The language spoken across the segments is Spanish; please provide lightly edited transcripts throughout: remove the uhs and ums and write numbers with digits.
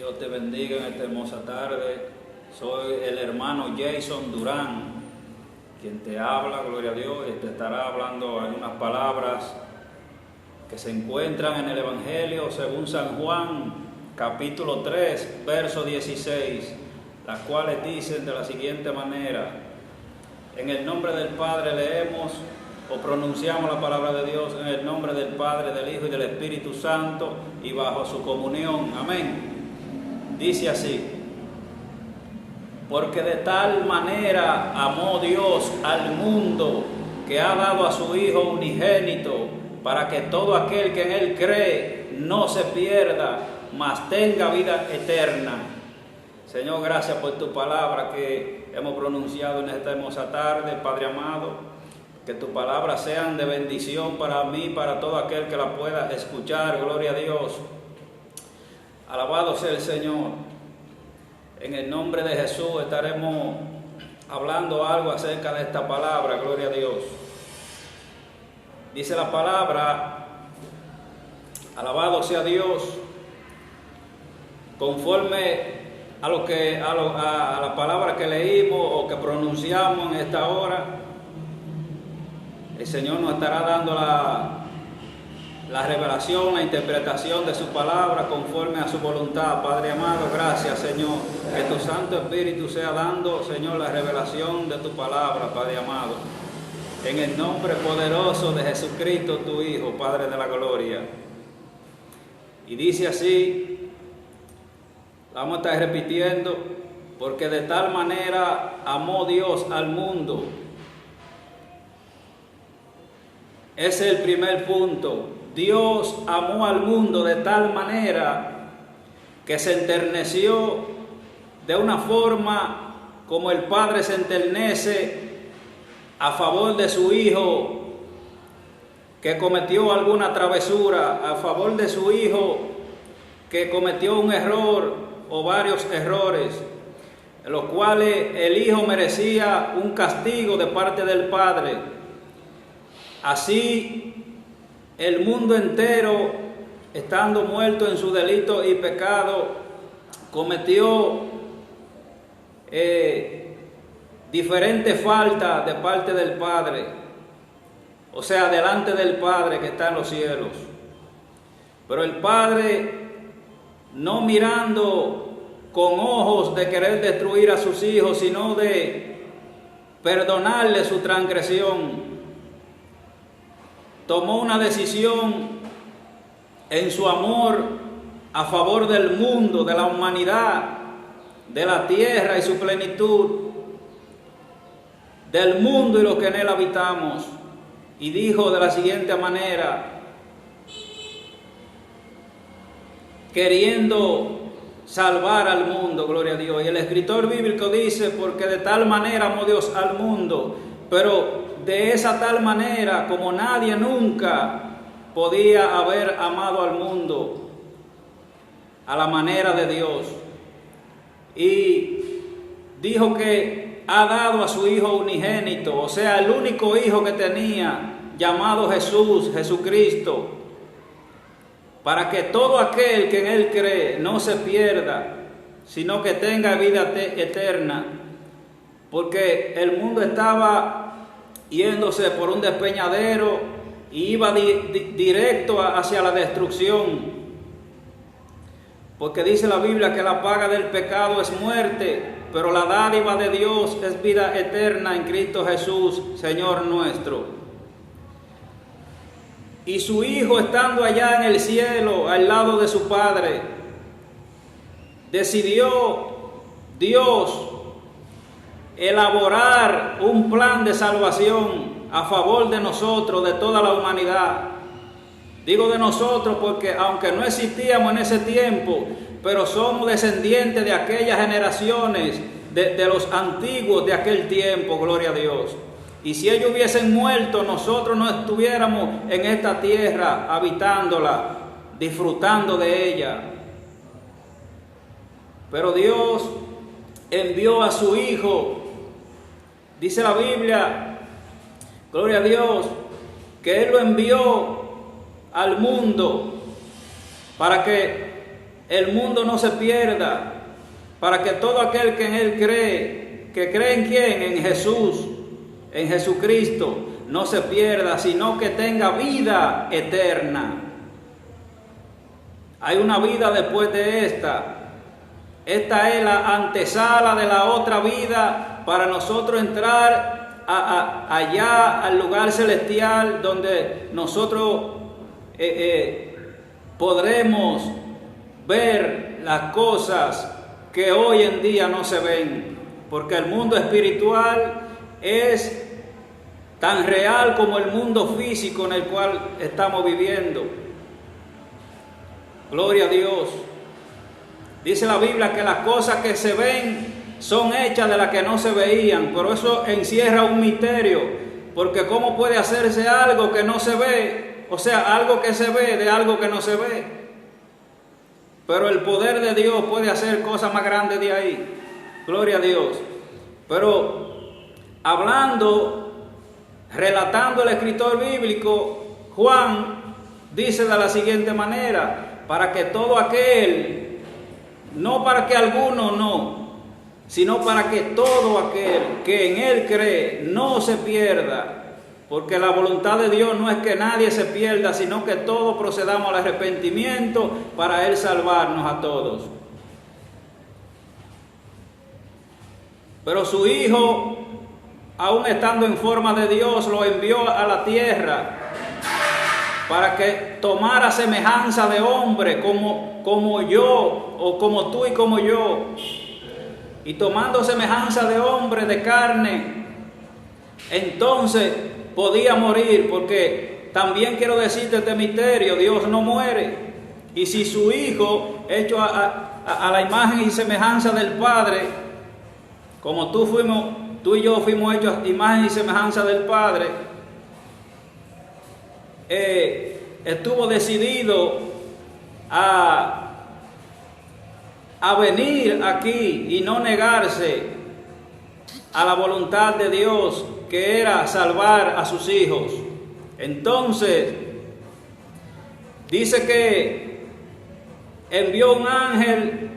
Dios te bendiga en esta hermosa tarde. Soy el hermano Jason Durán, quien te habla, gloria a Dios, y te estará hablando algunas palabras que se encuentran en el Evangelio según San Juan, capítulo 3, verso 16, las cuales dicen de la siguiente manera: en el nombre del Padre leemos o pronunciamos la palabra de Dios, en el nombre del Padre, del Hijo y del Espíritu Santo, y bajo su comunión. Amén. Dice así: porque de tal manera amó Dios al mundo, que ha dado a su Hijo unigénito, para que todo aquel que en Él cree no se pierda, mas tenga vida eterna. Señor, gracias por tu palabra que hemos pronunciado en esta hermosa tarde, Padre amado. Que tus palabras sean de bendición para mí, para todo aquel que la pueda escuchar. Gloria a Dios. Alabado sea el Señor. En el nombre de Jesús estaremos hablando algo acerca de esta palabra. Gloria a Dios. Dice la palabra, alabado sea Dios, conforme a la palabra que leímos o que pronunciamos en esta hora. El Señor nos estará dando la revelación, la interpretación de su palabra conforme a su voluntad. Padre amado, gracias, Señor. Que tu Santo Espíritu sea dando, Señor, la revelación de tu palabra, Padre amado. En el nombre poderoso de Jesucristo, tu Hijo, Padre de la gloria. Y dice así, vamos a estar repitiendo: porque de tal manera amó Dios al mundo. Ese es el primer punto. Dios amó al mundo de tal manera que se enterneció de una forma como el Padre se enternece a favor de su Hijo que cometió alguna travesura, a favor de su Hijo que cometió un error o varios errores, en los cuales el Hijo merecía un castigo de parte del Padre. Así, el mundo entero, estando muerto en su delito y pecado, cometió diferentes faltas de parte del Padre, o sea, delante del Padre que está en los cielos. Pero el Padre, no mirando con ojos de querer destruir a sus hijos, sino de perdonarle su transgresión, tomó una decisión en su amor a favor del mundo, de la humanidad, de la tierra y su plenitud, del mundo y lo que en él habitamos, y dijo de la siguiente manera, queriendo salvar al mundo, gloria a Dios. Y el escritor bíblico dice: porque de tal manera amó Dios al mundo, pero de esa tal manera como nadie nunca podía haber amado al mundo a la manera de Dios. Y dijo que ha dado a su Hijo unigénito, o sea, el único Hijo que tenía, llamado Jesús, Jesucristo, para que todo aquel que en Él cree no se pierda, sino que tenga vida eterna. Porque el mundo estaba yéndose por un despeñadero y iba directo hacia la destrucción. Porque dice la Biblia que la paga del pecado es muerte, pero la dádiva de Dios es vida eterna en Cristo Jesús, Señor nuestro. Y su Hijo, estando allá en el cielo, al lado de su Padre, decidió Dios elaborar un plan de salvación a favor de nosotros, de toda la humanidad. Digo de nosotros porque aunque no existíamos en ese tiempo, pero somos descendientes de aquellas generaciones, de los antiguos de aquel tiempo, gloria a Dios. Y si ellos hubiesen muerto, nosotros no estuviéramos en esta tierra, habitándola, disfrutando de ella. Pero Dios envió a su Hijo. Dice la Biblia, gloria a Dios, que Él lo envió al mundo para que el mundo no se pierda, para que todo aquel que en Él cree, que cree en quién, en Jesús, en Jesucristo, no se pierda, sino que tenga vida eterna. Hay una vida después de esta. Esta es la antesala de la otra vida para nosotros entrar allá al lugar celestial donde nosotros podremos ver las cosas que hoy en día no se ven, porque el mundo espiritual es tan real como el mundo físico en el cual estamos viviendo. Gloria a Dios. Dice la Biblia que las cosas que se ven son hechas de las que no se veían, pero eso encierra un misterio, porque ¿cómo puede hacerse algo que no se ve? O sea, algo que se ve de algo que no se ve. Pero el poder de Dios puede hacer cosas más grandes de ahí. Gloria a Dios. Pero relatando el escritor bíblico, Juan dice de la siguiente manera: para que todo aquel, no para que alguno no, sino para que todo aquel que en Él cree no se pierda. Porque la voluntad de Dios no es que nadie se pierda, sino que todos procedamos al arrepentimiento para Él salvarnos a todos. Pero su Hijo, aún estando en forma de Dios, lo envió a la tierra para que tomara semejanza de hombre como yo, o como tú y como yo. Y tomando semejanza de hombre, de carne, entonces podía morir, porque también quiero decirte este misterio: Dios no muere. Y si su Hijo, hecho a la imagen y semejanza del Padre, como tú y yo fuimos hechos a imagen y semejanza del Padre, estuvo decidido a venir aquí y no negarse a la voluntad de Dios, que era salvar a sus hijos. Entonces dice que envió un ángel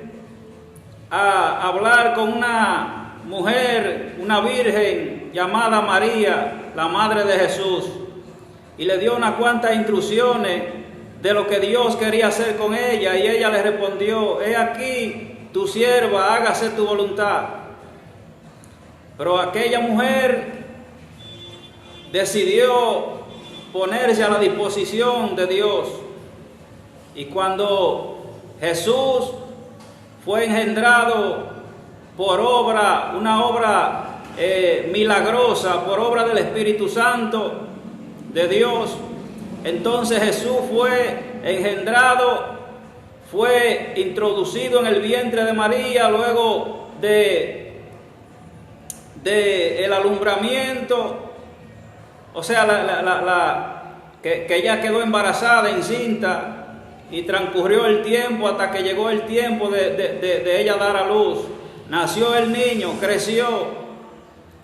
a hablar con una mujer, una virgen llamada María, la madre de Jesús, y le dio unas cuantas instrucciones de lo que Dios quería hacer con ella, y ella le respondió: he aquí tu sierva, hágase tu voluntad. Pero aquella mujer decidió ponerse a la disposición de Dios, y cuando Jesús fue engendrado por obra, una obra milagrosa, por obra del Espíritu Santo de Dios, entonces Jesús fue engendrado, fue introducido en el vientre de María luego de el alumbramiento, o sea, que ella quedó embarazada, encinta, y transcurrió el tiempo hasta que llegó el tiempo de ella dar a luz. Nació el niño, creció,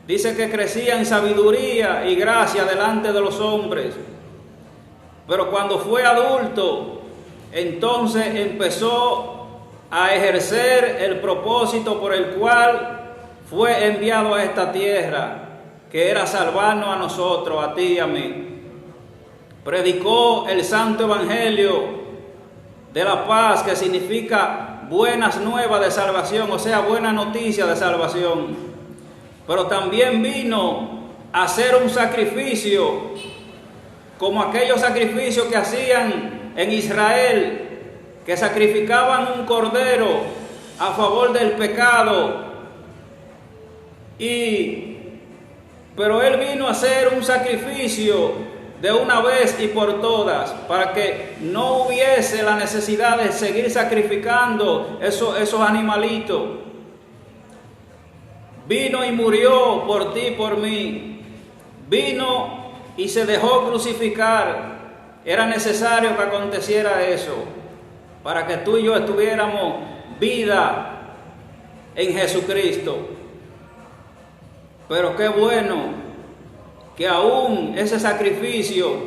dice que crecía en sabiduría y gracia delante de los hombres. Pero cuando fue adulto, entonces empezó a ejercer el propósito por el cual fue enviado a esta tierra, que era salvarnos a nosotros, a ti y a mí. Predicó el santo evangelio de la paz, que significa buenas nuevas de salvación, o sea, buena noticia de salvación. Pero también vino a hacer un sacrificio, como aquellos sacrificios que hacían en Israel, que sacrificaban un cordero a favor del pecado. Pero Él vino a hacer un sacrificio de una vez y por todas, para que no hubiese la necesidad de seguir sacrificando esos animalitos. Vino y murió por ti y por mí. Vino y se dejó crucificar. Era necesario que aconteciera eso, para que tú y yo tuviéramos vida en Jesucristo. Pero qué bueno que aún ese sacrificio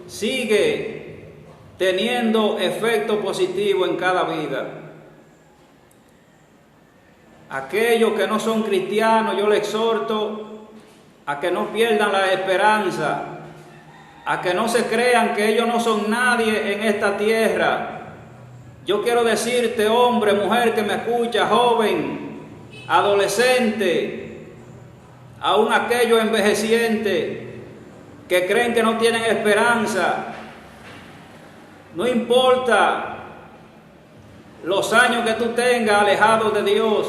sigue teniendo efecto positivo en cada vida. Aquellos que no son cristianos, yo les exhorto a que no pierdan la esperanza, a que no se crean que ellos no son nadie en esta tierra. Yo quiero decirte, hombre, mujer que me escucha, joven, adolescente, aún aquellos envejecientes que creen que no tienen esperanza, no importa los años que tú tengas alejado de Dios,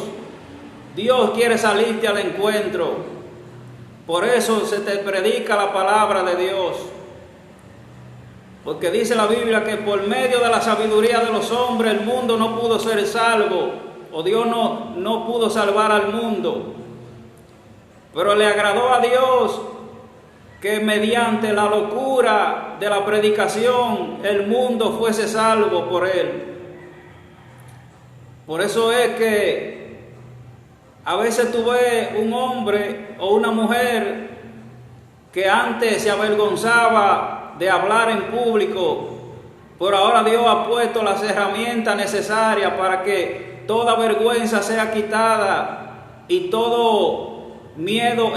Dios quiere salirte al encuentro. Por eso se te predica la palabra de Dios. Porque dice la Biblia que por medio de la sabiduría de los hombres el mundo no pudo ser salvo, o Dios no pudo salvar al mundo. Pero le agradó a Dios que mediante la locura de la predicación el mundo fuese salvo por él. Por eso es que a veces tú ves un hombre o una mujer que antes se avergonzaba de hablar en público, pero ahora Dios ha puesto las herramientas necesarias para que toda vergüenza sea quitada y todo miedo